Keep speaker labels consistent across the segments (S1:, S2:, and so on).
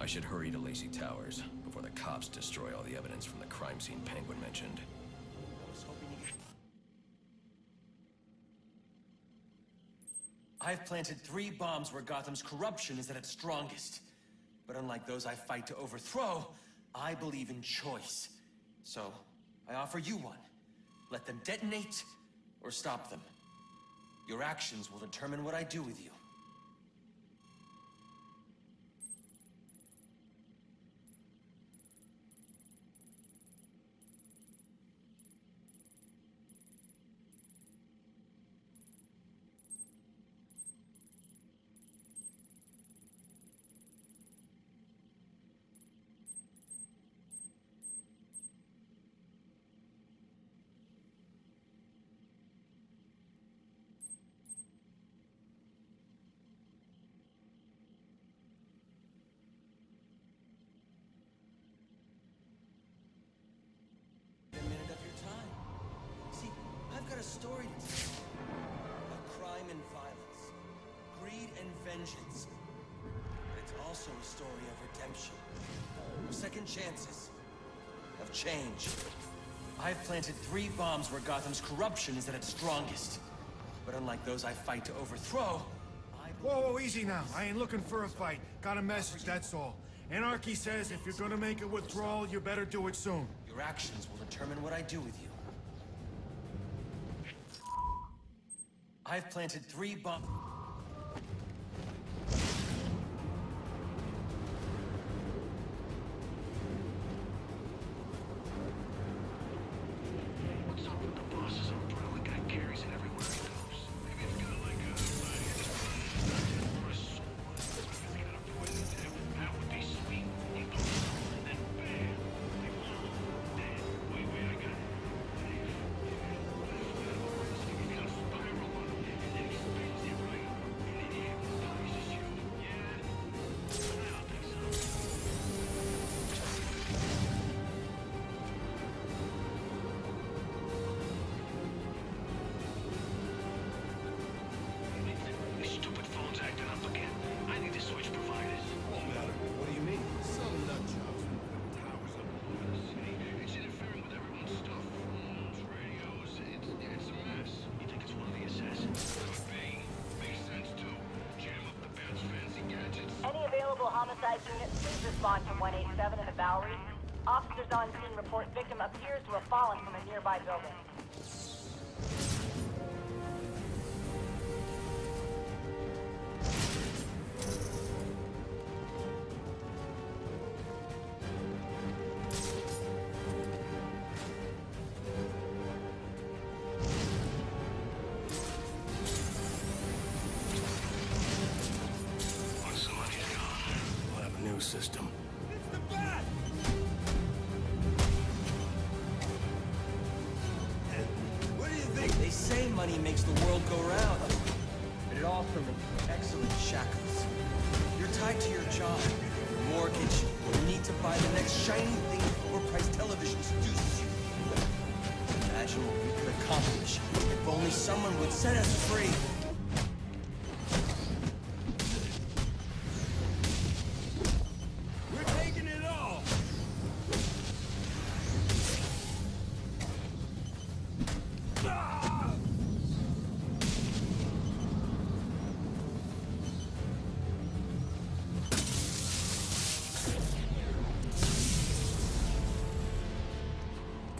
S1: should hurry to Lacey Towers before the cops destroy all the evidence from the crime scene Penguin mentioned.
S2: I've planted 3 bombs where Gotham's corruption is at its strongest. But unlike those I fight to overthrow, I believe in choice. So, I offer you one. Let them detonate, or stop them. Your actions will determine what I do with you. A story to tell about crime and violence, greed and vengeance. But it's also a story of redemption, of second chances, of change. I've planted 3 bombs where Gotham's corruption is at its strongest. But unlike those I fight to overthrow,
S3: Whoa, easy now. I ain't looking for a fight. Got a message, that's all. Anarchy says if you're gonna make a withdrawal, you better do it soon.
S2: Your actions will determine what I do with you. I've planted 3 bombs.
S4: What's up with the boss's umbrella? Guy carries it everywhere he goes. Maybe it's got like a or a sword. If it's got a poison tip, that would be sweet. He goes, and then bam! Like, dead. Wait, I got it. He's got a spiral on him, and then he spins it right, and then he hypnotizes you. Yeah? I don't think so. This stupid phone's acting up again. I need to switch providers.
S1: Won't matter. What do you mean?
S4: Some nut jobs with putting towers up all over the city. It's interfering with everyone's stuff. Phones, radios, it's a mess. You think it's one of the assassins? Could be. Makes sense too. Jam up the bad's fancy gadgets.
S5: Any available homicide units, please respond to 187 in the Bowery. Officers on scene report victim appears to have fallen from a nearby building.
S4: Once the money's gone,
S1: We'll have a new system.
S2: What do you think? They say money makes the world go round. But it also makes excellent shackles. You're tied to your job, your mortgage, your need to buy the next shiny thing overpriced television seduces you. Imagine what we could accomplish if only someone would set us free.
S3: We're taking it all!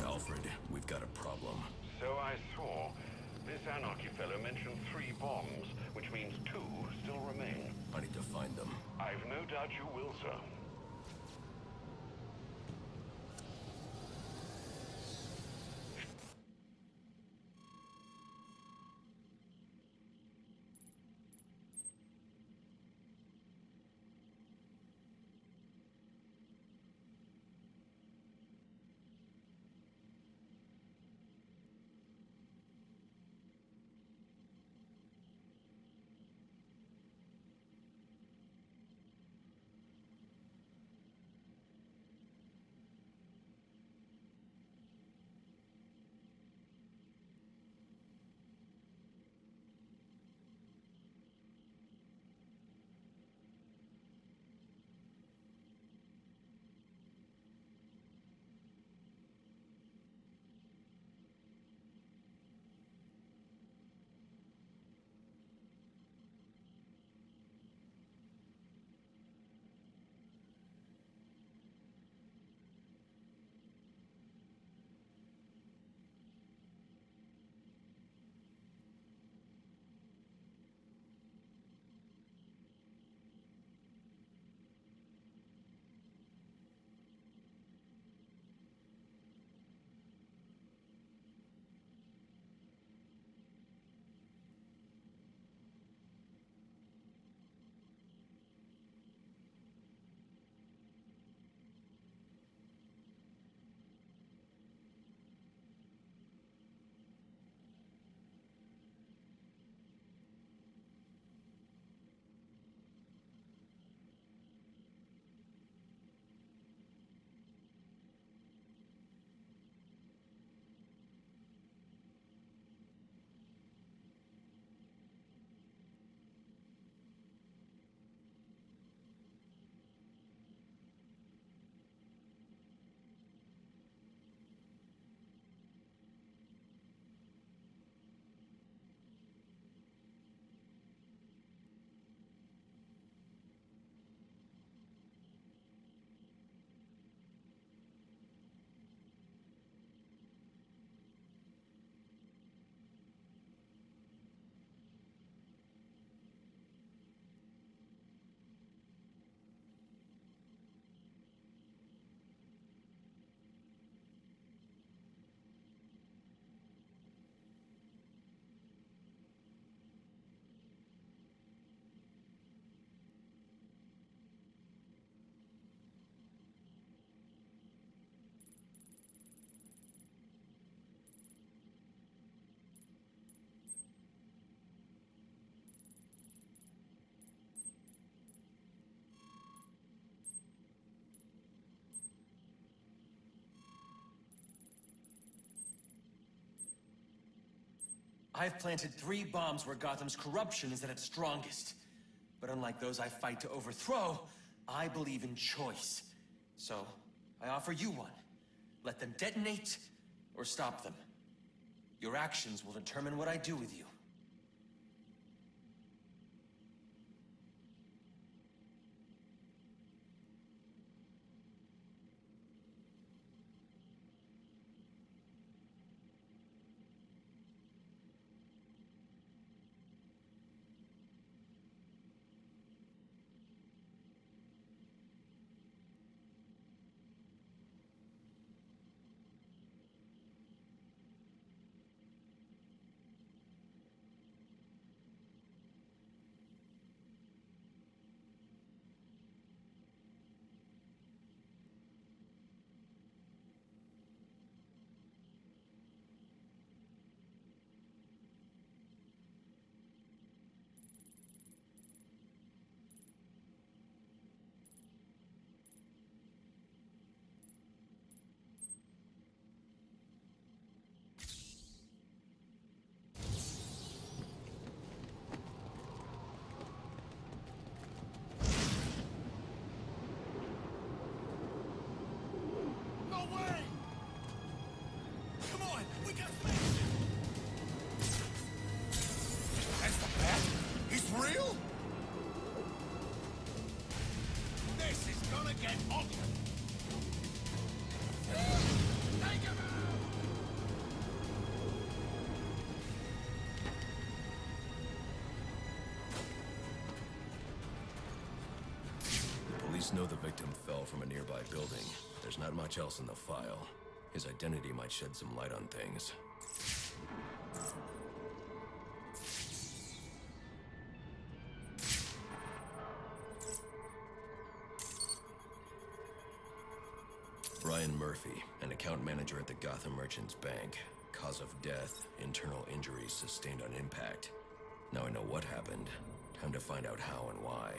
S1: Alfred, we've got a problem.
S6: So I saw. This anarchy fellow mentioned 3 bombs, which means 2 still remain.
S1: I need to find them.
S6: I've no doubt you will, sir.
S2: I've planted 3 bombs where Gotham's corruption is at its strongest. But unlike those I fight to overthrow, I believe in choice. So, I offer you one. Let them detonate, or stop them. Your actions will determine what I do with you.
S1: Police know the victim fell from a nearby building. There's not much else in the file. His identity might shed some light on things. Brian Murphy, an account manager at the Gotham Merchants Bank. Cause of death, internal injuries sustained on impact. Now I know what happened. Time to find out how and why.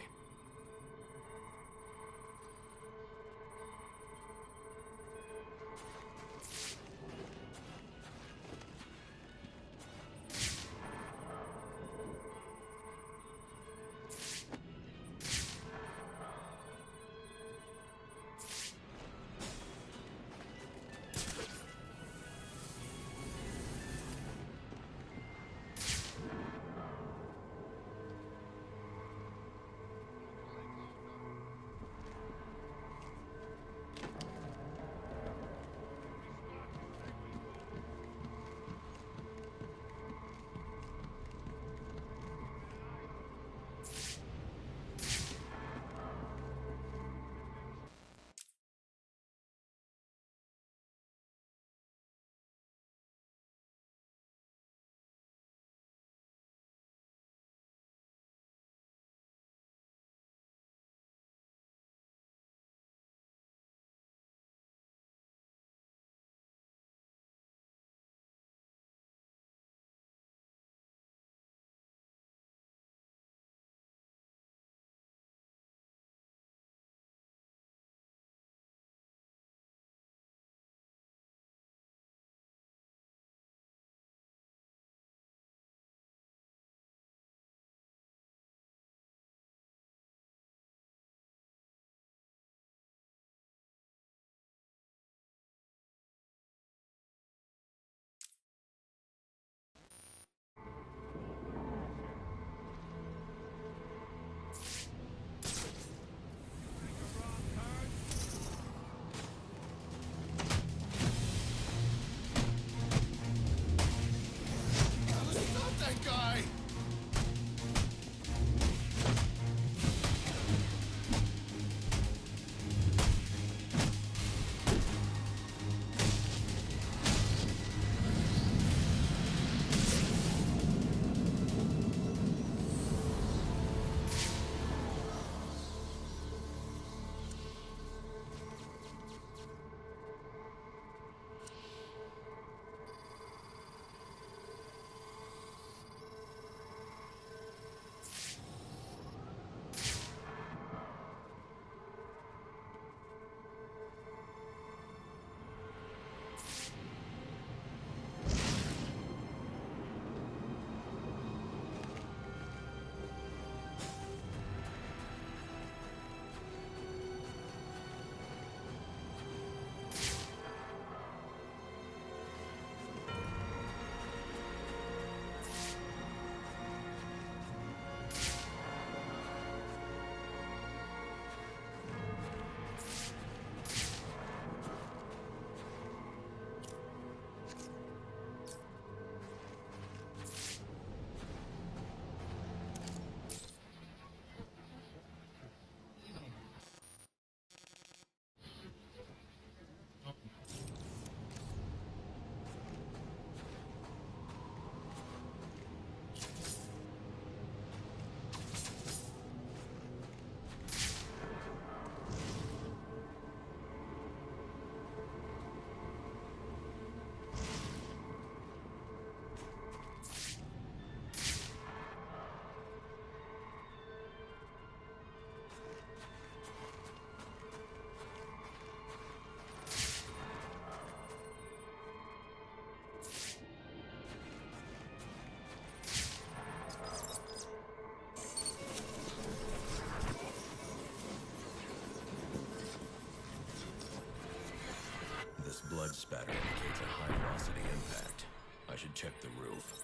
S1: blood spatter indicates a high-velocity impact. I should check the roof.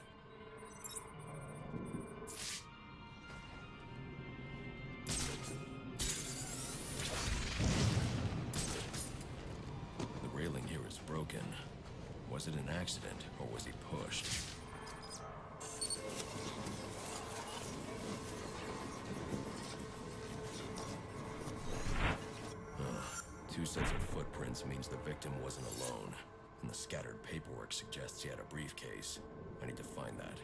S1: The railing here is broken. Was it an accident, or was he pushed? Two sets of footprints means the victim wasn't alone, and the scattered paperwork suggests he had a briefcase. I need to find that.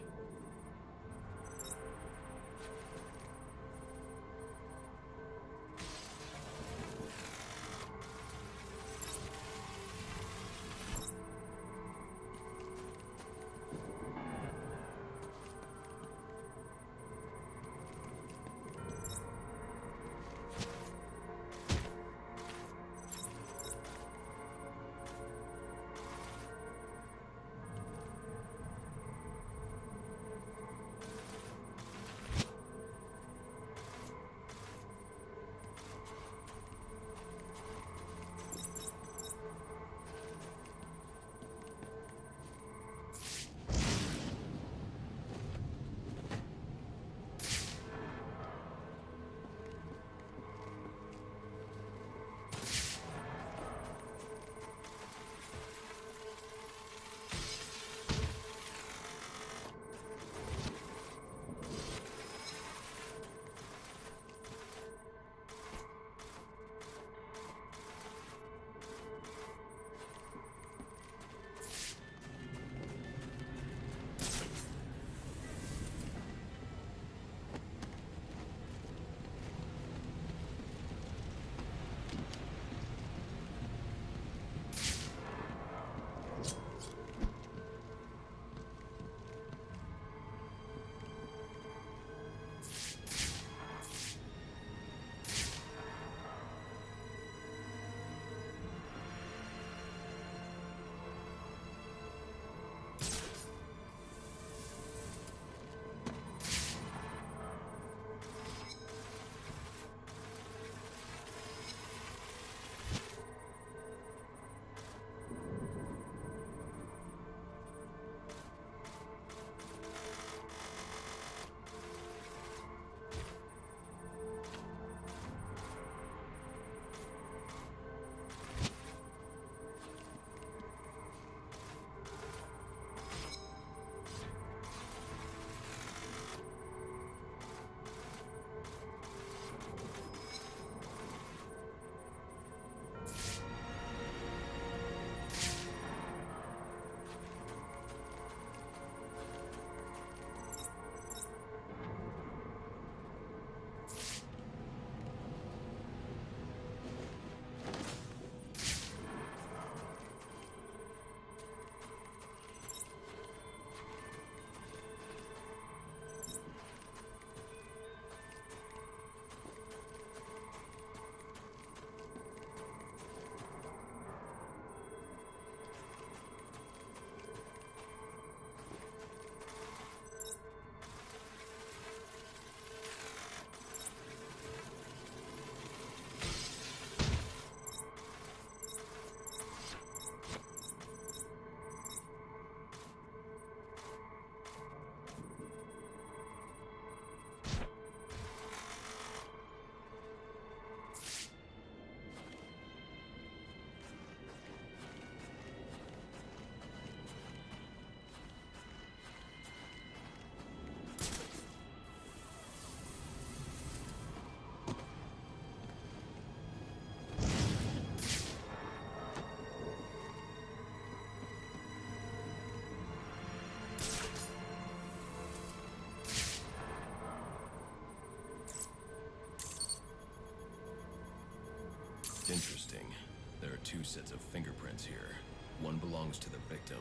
S1: Interesting. There are two sets of fingerprints here. One belongs to the victim,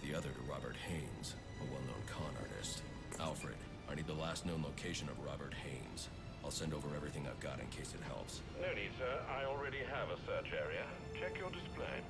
S1: the other to Robert Haynes, a well-known con artist. Alfred, I need the last known location of Robert Haynes. I'll send over everything I've got in case it helps.
S6: No need, sir. I already have a search area. Check your display.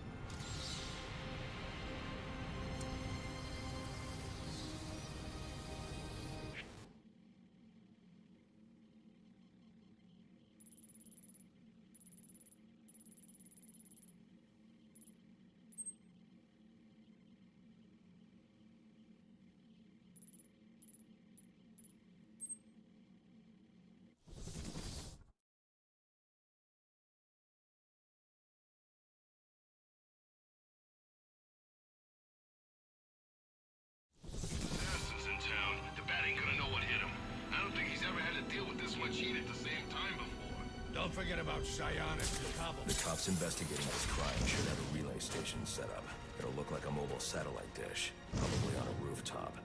S4: forget about Sionis and Cobble.
S1: The cops investigating this crime should have a relay station set up. It'll look like a mobile satellite dish, probably on a rooftop.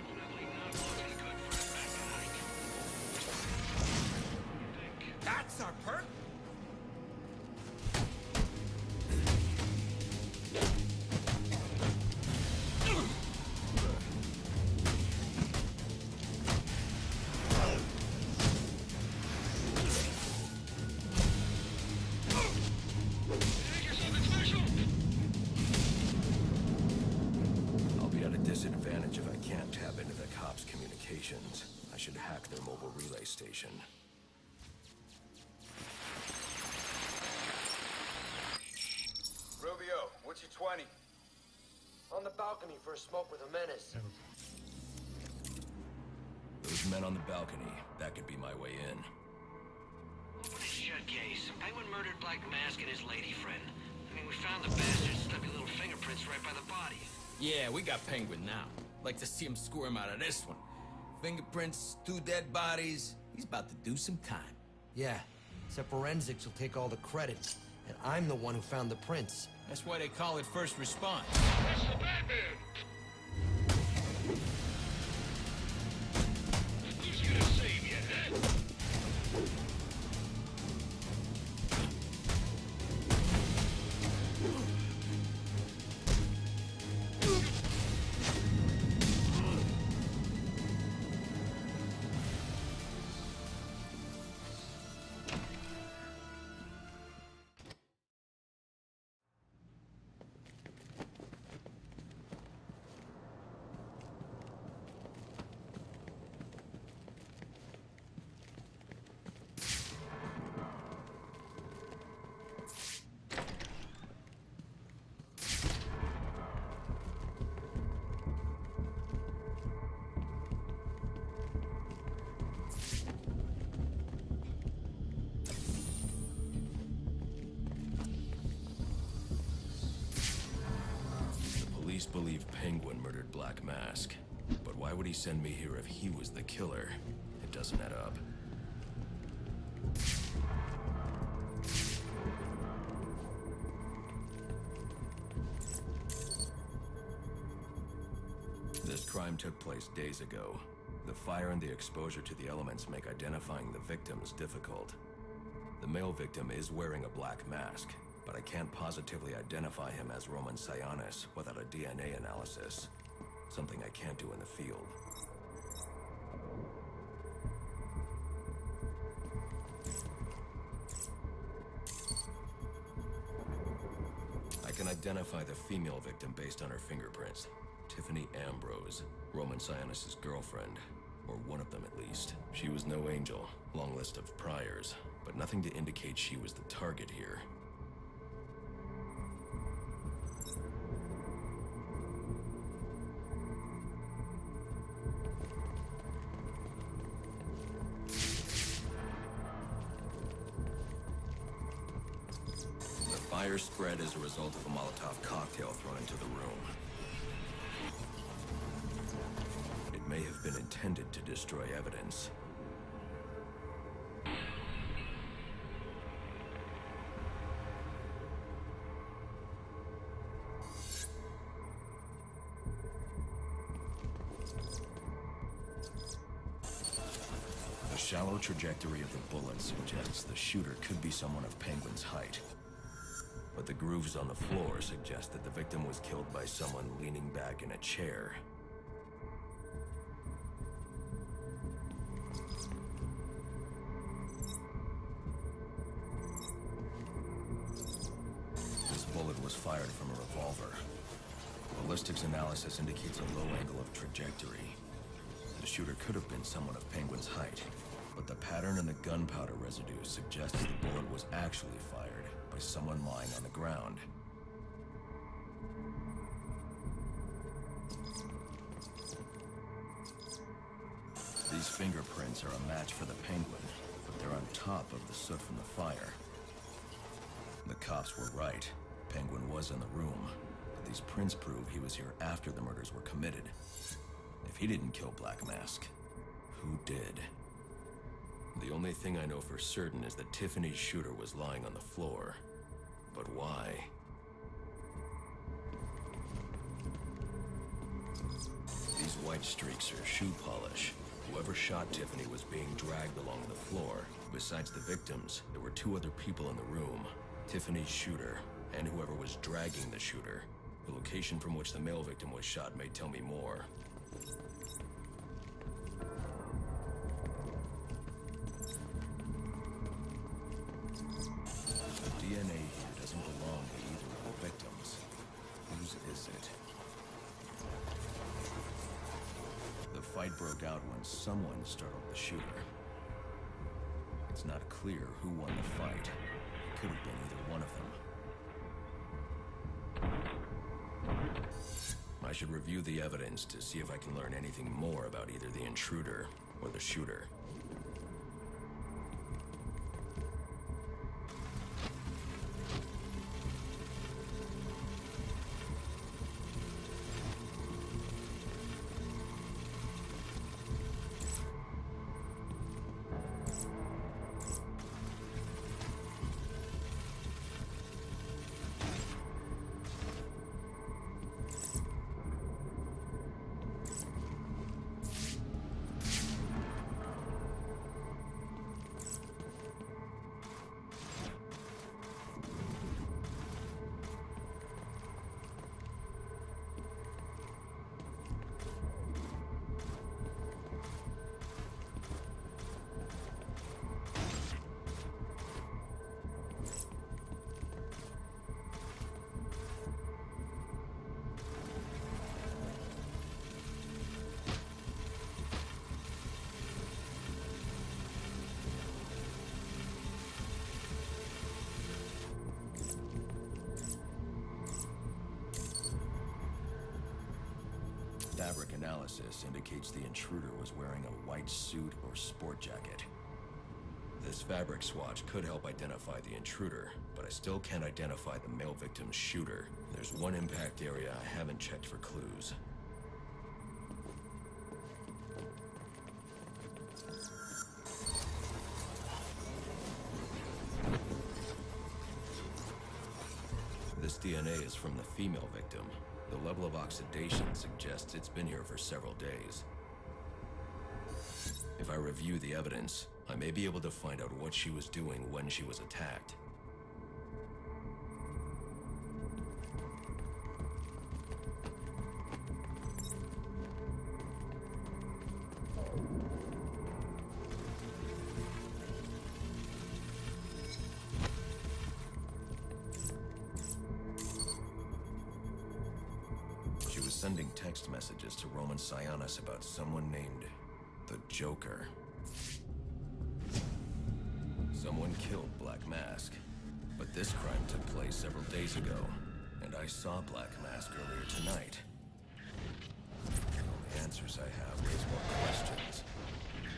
S4: Definitely not looking good for us back tonight.
S2: That's our perk?
S1: I'll be at a disadvantage if I can't tap into the cops' communications. I should hack their mobile relay station.
S7: Rubio, what's your 20?
S2: On the balcony for a smoke with a menace.
S1: Those men on the balcony, that could be my way in.
S8: Open his shut case. Penguin murdered Black Mask and his lady friend. I mean, we found the bastard's stubby little fingerprints right by the body.
S9: Yeah, we got Penguin now. Like to see him squirm out of this one. Fingerprints, 2 dead bodies. He's about to do some time.
S2: Yeah, except forensics will take all the credit. And I'm the one who found the prints.
S9: That's why they call it first response.
S4: That's the Batman! Who's gonna save you, huh?
S1: Police believe Penguin murdered Black Mask. But why would he send me here if he was the killer? It doesn't add up. This crime took place days ago. The fire and the exposure to the elements make identifying the victims difficult. The male victim is wearing a black mask, but I can't positively identify him as Roman Sionis without a DNA analysis. Something I can't do in the field. I can identify the female victim based on her fingerprints. Tiffany Ambrose, Roman Sionis' girlfriend. Or one of them at least. She was no angel, long list of priors, but nothing to indicate she was the target here. The fire spread as a result of a Molotov cocktail thrown into the room. It may have been intended to destroy evidence. The shallow trajectory of the bullet suggests the shooter could be someone of Penguin's height. But the grooves on the floor suggest that the victim was killed by someone leaning back in a chair. This bullet was fired from a revolver. Ballistics analysis indicates a low angle of trajectory. The shooter could have been someone of Penguin's height, but the pattern in the gunpowder residue suggests the bullet was actually fired by someone lying on the ground. These fingerprints are a match for the Penguin, but they're on top of the soot from the fire. The cops were right. Penguin was in the room, but these prints prove he was here after the murders were committed. If he didn't kill Black Mask, who did? The only thing I know for certain is that Tiffany's shooter was lying on the floor. But why? These white streaks are shoe polish. Whoever shot Tiffany was being dragged along the floor. Besides the victims, there were two other people in the room. Tiffany's shooter, and whoever was dragging the shooter. The location from which the male victim was shot may tell me more. The DNA here doesn't belong to either of the victims. Whose is it? The fight broke out when someone startled the shooter. It's not clear who won the fight. It could have been either one of them. I should review the evidence to see if I can learn anything more about either the intruder or the shooter. Fabric analysis indicates the intruder was wearing a white suit or sport jacket. This fabric swatch could help identify the intruder, but I still can't identify the male victim's shooter. There's one impact area I haven't checked for clues. This DNA is from the female victim. The level of oxidation suggests it's been here for several days. If I review the evidence, I may be able to find out what she was doing when she was attacked. She was sending text messages to Roman Sionis about someone named the Joker. Someone killed Black Mask, but this crime took place several days ago, and I saw Black Mask earlier tonight. The only answers I have raise more questions.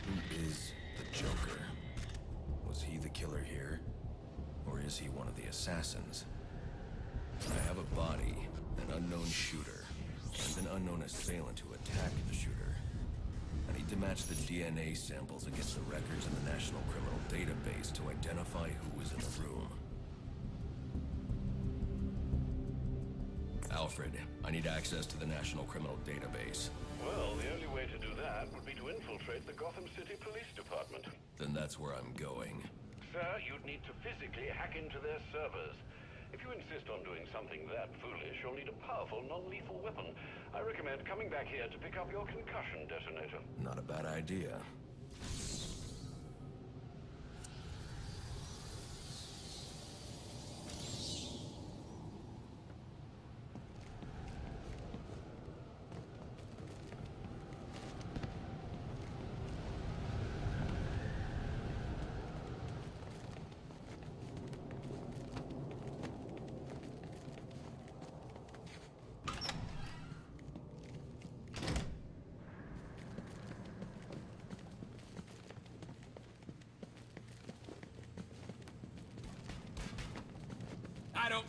S1: Who is the Joker? Was he the killer here? Or is he one of the assassins? I have a body, an unknown shooter, and an unknown assailant who attacked the shooter. I need to match the DNA samples against the records in the National Criminal Database to identify who was in the room. Alfred, I need access to the National Criminal Database.
S6: Well, the only way to do that would be to infiltrate the Gotham City Police Department.
S1: Then that's where I'm going.
S6: Sir, you'd need to physically hack into their servers. If you insist on doing something that foolish, you'll need a powerful, non-lethal weapon. I recommend coming back here to pick up your concussion detonator.
S1: Not a bad idea.
S9: I don't...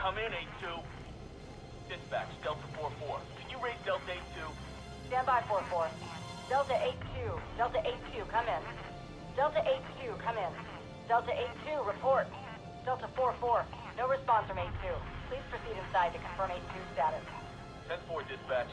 S7: Come in, 8-2. Dispatch, Delta 4-4. Can you raise Delta 8-2?
S5: Stand by, 4-4. Delta 8-2. Delta 8-2, come in. Delta 8-2, come in. Delta 8-2, report. Delta 4-4, no response from 8-2. Please proceed inside to confirm 8-2 status.
S7: 10-4, dispatch.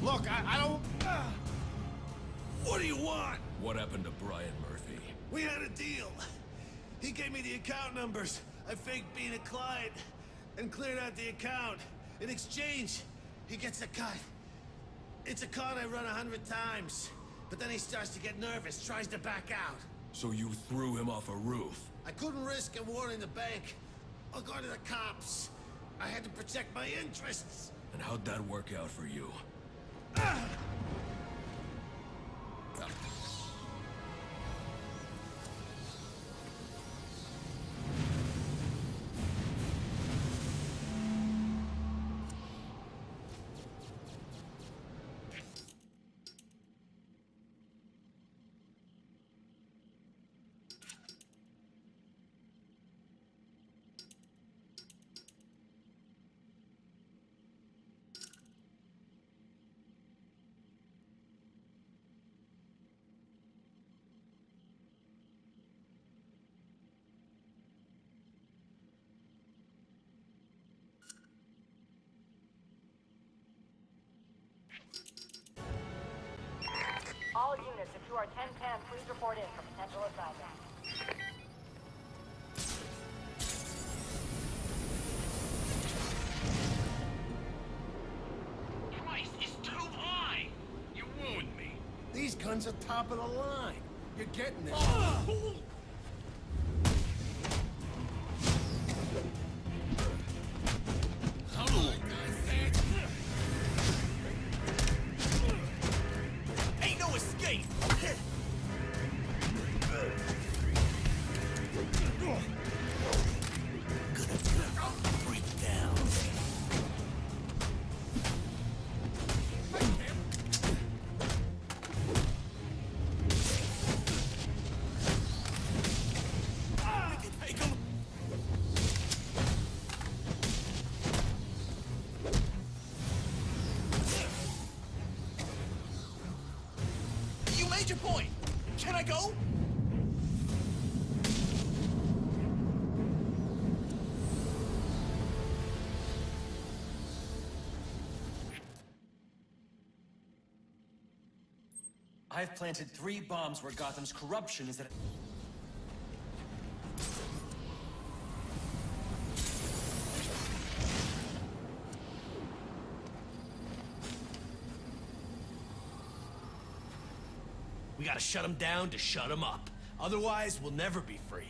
S3: Look, I don't...
S10: What do you want?
S1: What happened to Brian Murphy?
S10: We had a deal. He gave me the account numbers. I faked being a client and cleared out the account. In exchange, he gets a cut. It's a con I run 100 times. But then he starts to get nervous, tries to back out.
S1: So you threw him off a roof?
S10: I couldn't risk him warning the bank. I'll go to the cops. I had to protect my interests.
S1: And how'd that work out for you?
S5: All units, if you are 1010, please report in for potential assignment.
S4: Price is too high! You ruined me.
S10: These guns are top of the line. You're getting this.
S9: Ain't no escape! You made your point. Can I go?
S2: I've planted 3 bombs where Gotham's corruption is at...
S10: We gotta shut them down to shut them up. Otherwise, we'll never be free.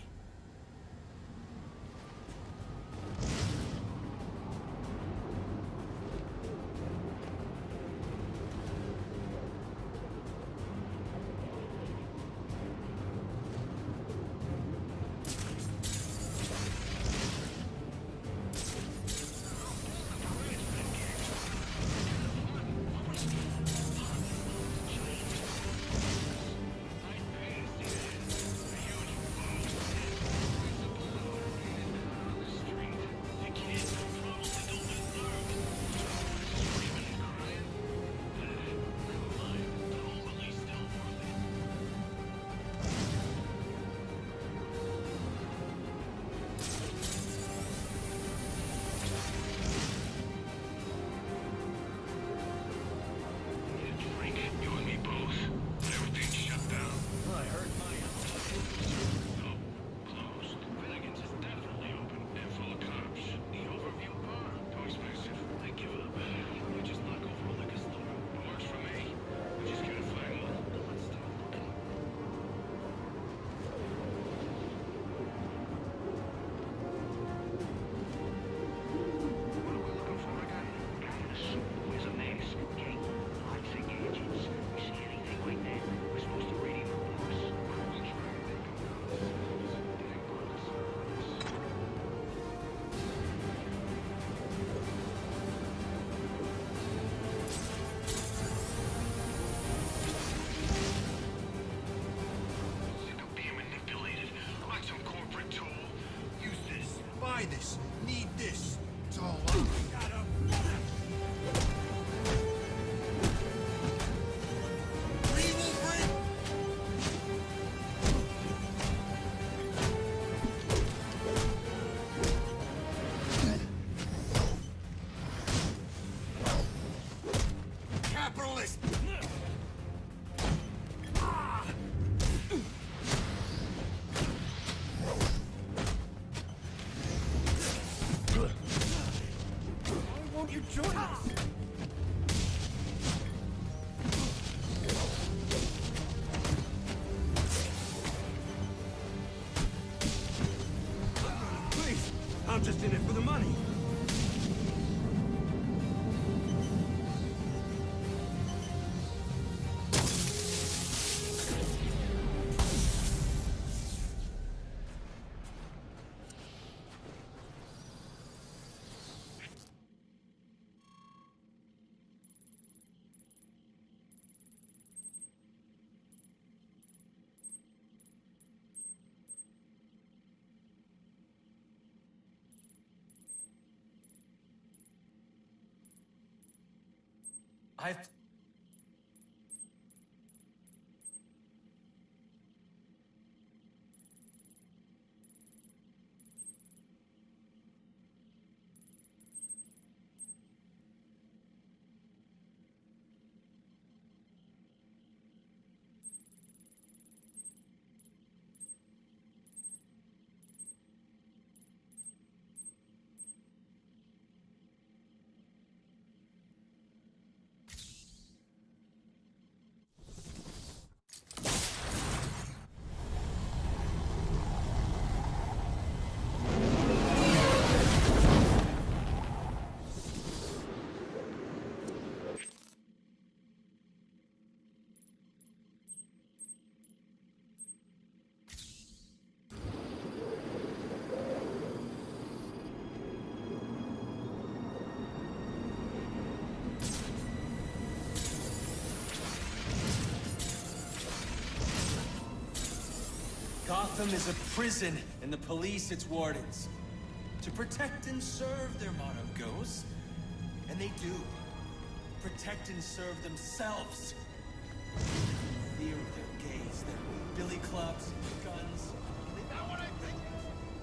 S3: Buy this. Need this. It's all up.
S10: Capitalist!
S3: Please, I'm just in it for the money.
S2: I've... Gotham is a prison, and the police its wardens. To protect and serve, their motto goes. And they do. Protect and serve themselves. Fear of their gaze, their billy clubs, guns. They know what I think.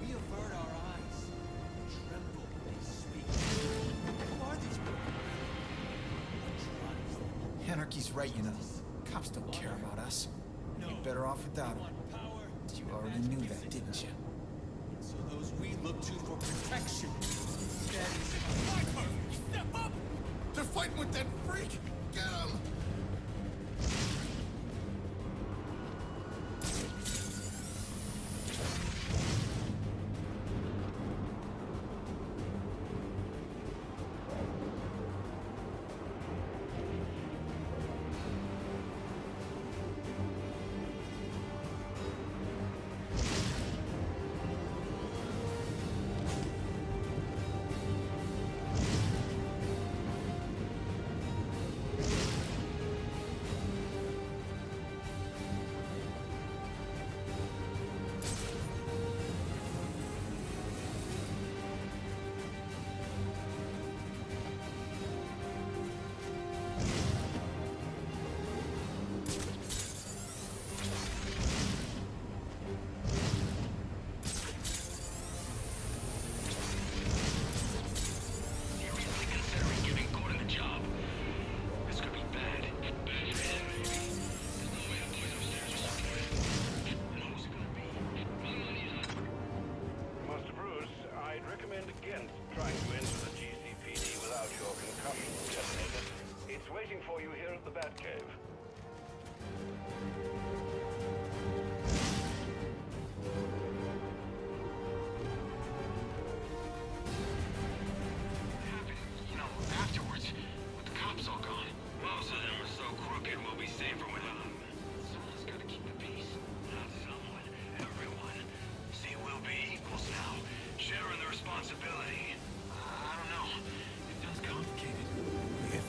S2: We avert our eyes. Tremble when they speak. Who are these people? What drives them?
S11: Anarchy's right, you know. Cops don't care about us. We'd be better off without them. You already knew that, didn't you?
S2: So those we look to for protection. That is
S10: Step up! They're fighting with that freak! Get him!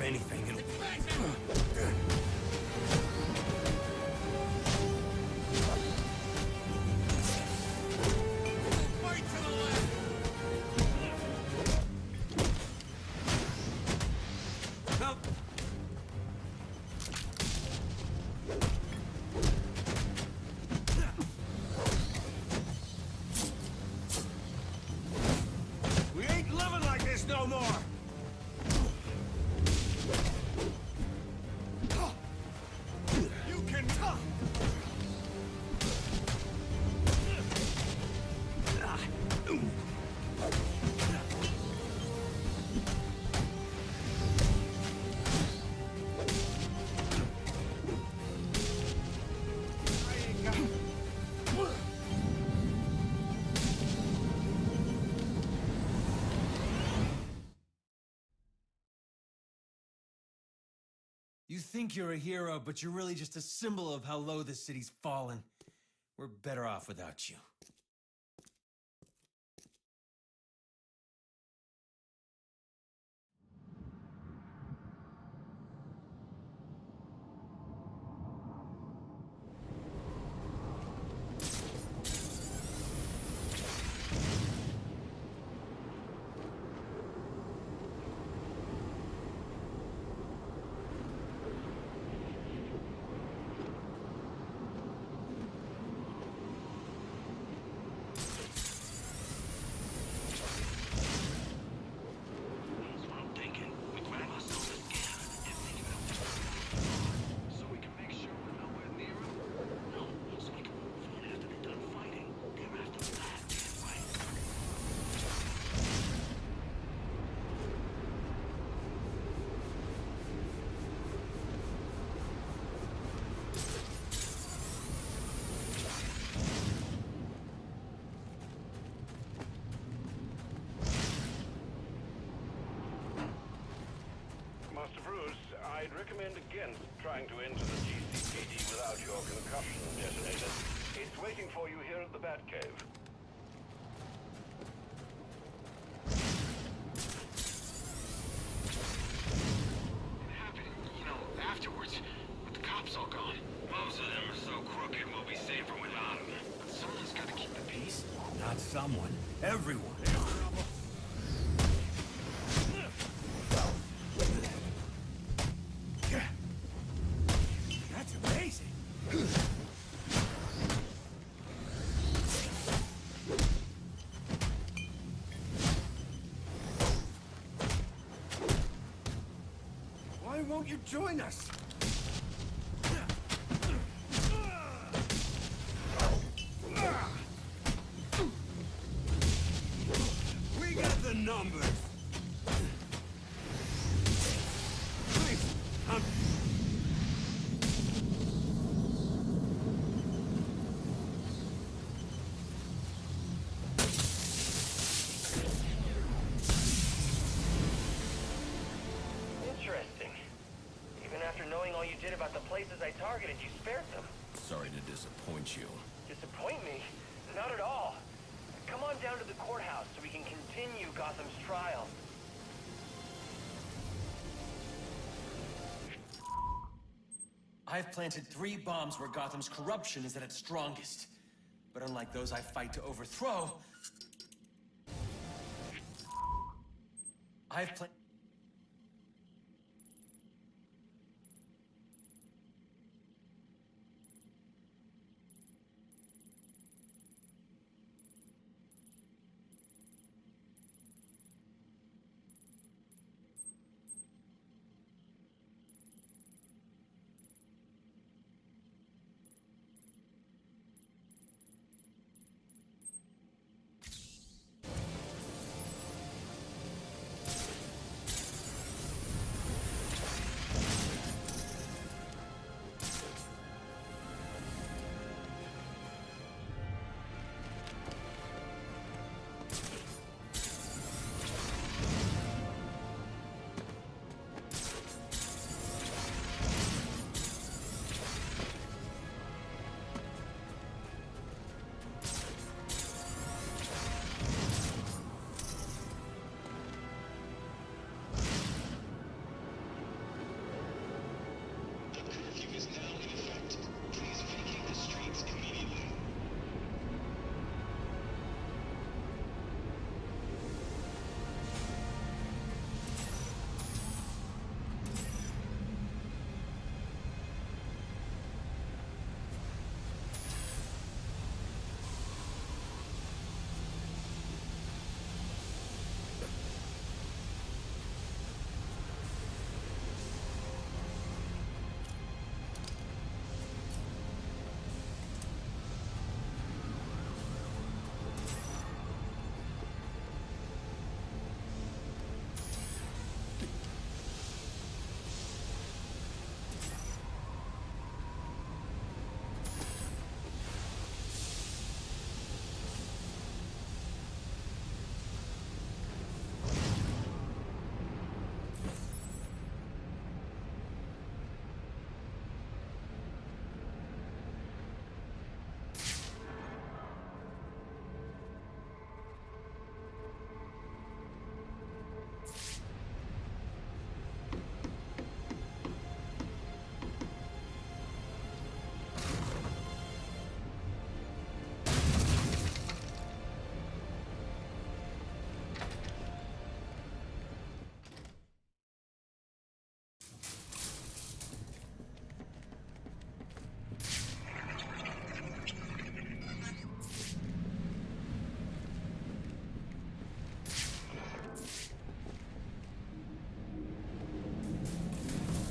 S2: anything, it'll...
S10: We ain't living like this no more! You can...
S2: You think you're a hero, but you're really just a symbol of how low this city's fallen. We're better off without you.
S6: Master Bruce, I'd recommend against trying to enter the GCPD without your concussion detonator. It's waiting for you here at the Batcave.
S8: It happened, afterwards, with the cops all gone. Most of them are so crooked we'll be safer without them. But someone's got to keep the peace.
S2: Not someone. Everyone.
S10: That's amazing! Why won't you join us?
S7: places I targeted, you spared them.
S1: Sorry to disappoint you.
S7: Disappoint me? Not at all. Come on down to the courthouse so we can continue Gotham's trial.
S2: I've planted 3 bombs where Gotham's corruption is at its strongest. But unlike those I fight to overthrow, I've planted...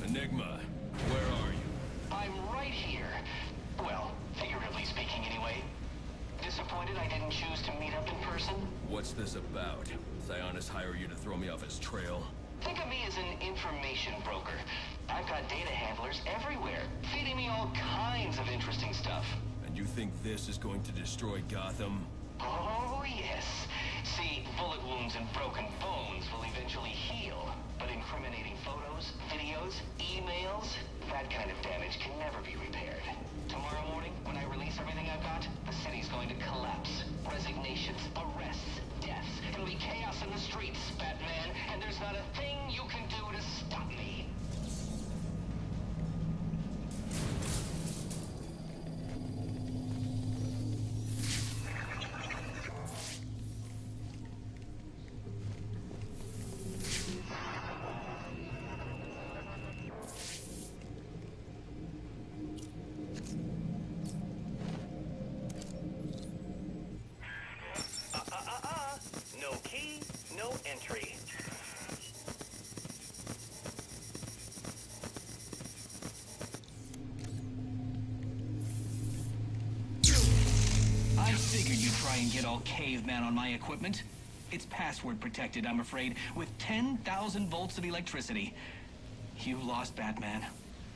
S1: Enigma, where are you?
S8: I'm right here. Well, figuratively speaking anyway. Disappointed I didn't choose to meet up in person?
S1: What's this about? Sionis hire you to throw me off his trail?
S8: Think of me as an information broker. I've got data handlers everywhere, feeding me all kinds of interesting stuff.
S1: And you think this is going to destroy Gotham?
S8: Oh, yes. See, bullet wounds and broken bones will eventually heal. But incriminating photos, videos, emails, that kind of damage can never be repaired. Tomorrow morning, when I release everything I've got, the city's going to collapse. Resignations, arrests, deaths. It'll be chaos in the streets, Batman, and there's not a thing you can do to stop me.
S7: No key, no entry.
S12: I figured you'd try and get all caveman on my equipment. It's password protected, I'm afraid, with 10,000 volts of electricity. You lost, Batman.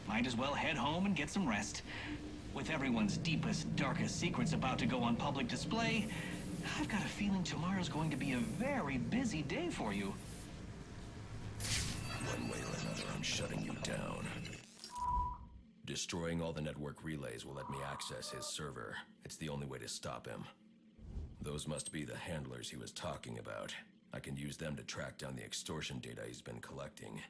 S12: Might as well head home and get some rest. With everyone's deepest, darkest secrets about to go on public display, I've got a feeling tomorrow's going to be a very busy day for you.
S1: One way or another, I'm shutting you down. Destroying all the network relays will let me access his server. It's the only way to stop him. Those must be the handlers he was talking about. I can use them to track down the extortion data he's been collecting.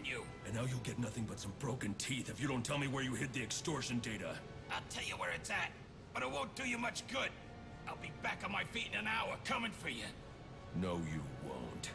S1: You. And now you'll get nothing but some broken teeth if you don't tell me where you hid the extortion data.
S9: I'll tell you where it's at, but it won't do you much good. I'll be back on my feet in an hour, coming for you.
S1: No, you won't.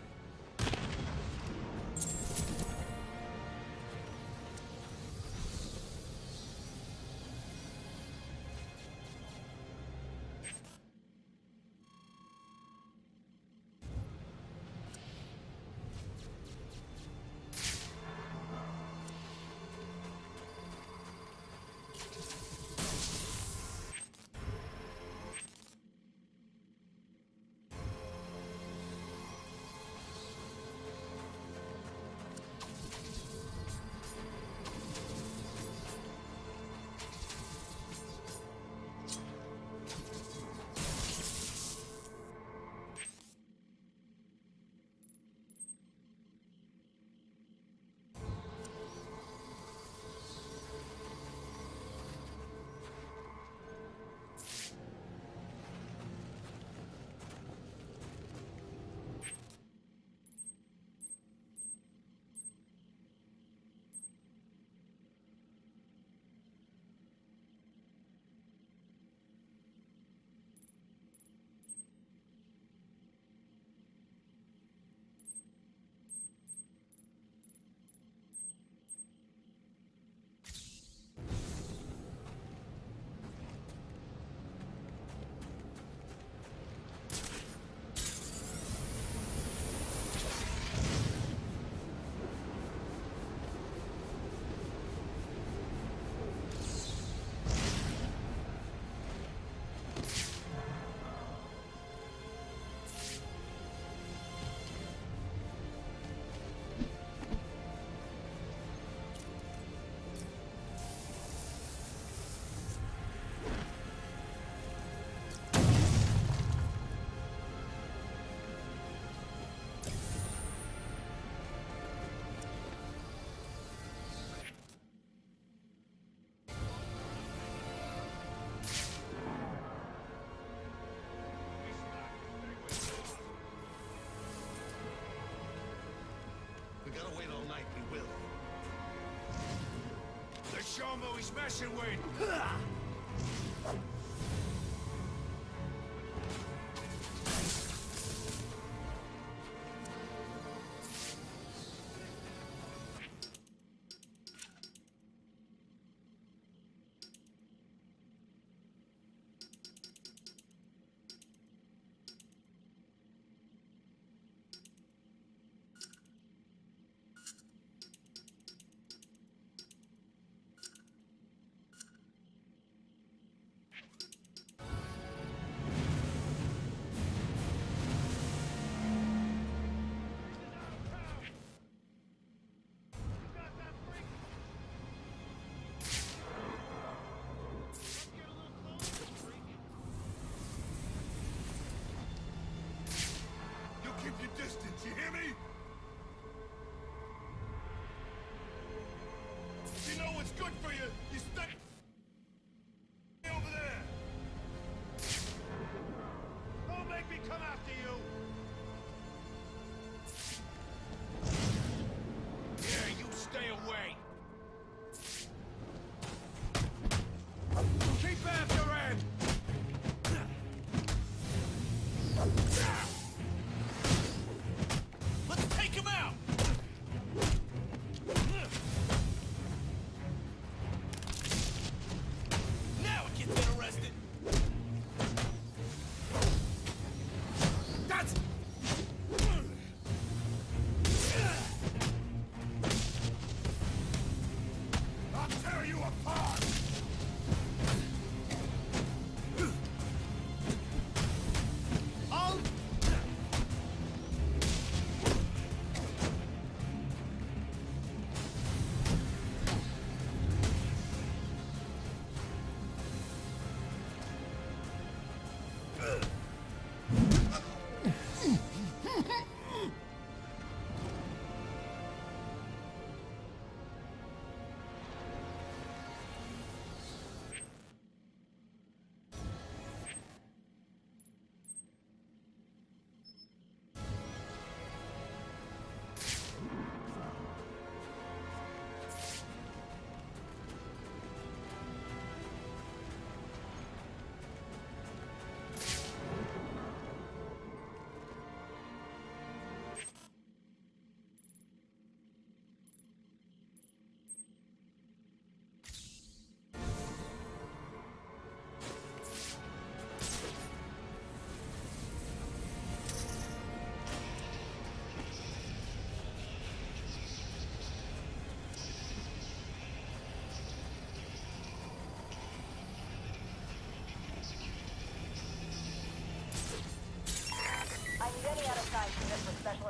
S3: Show him who he's messing with!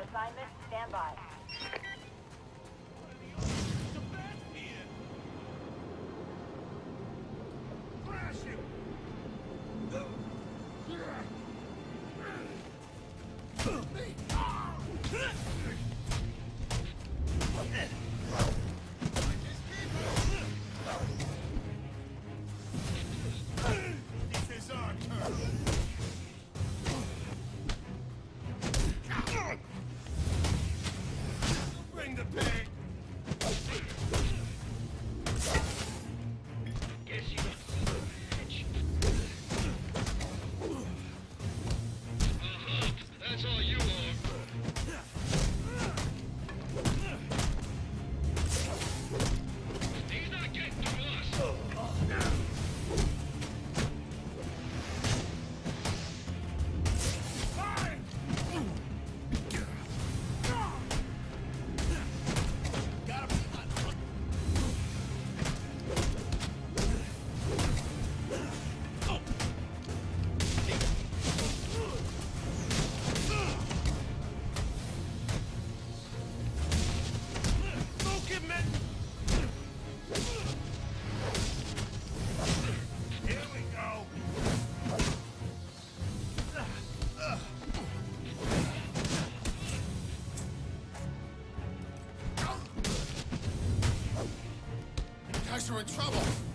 S5: assignment. Stand by.
S3: Crash him! This is our turn. Bring the pig.
S4: Guess you don't see the match. That's all you are. He's not getting through us.
S3: Here we go.
S10: You guys are in trouble.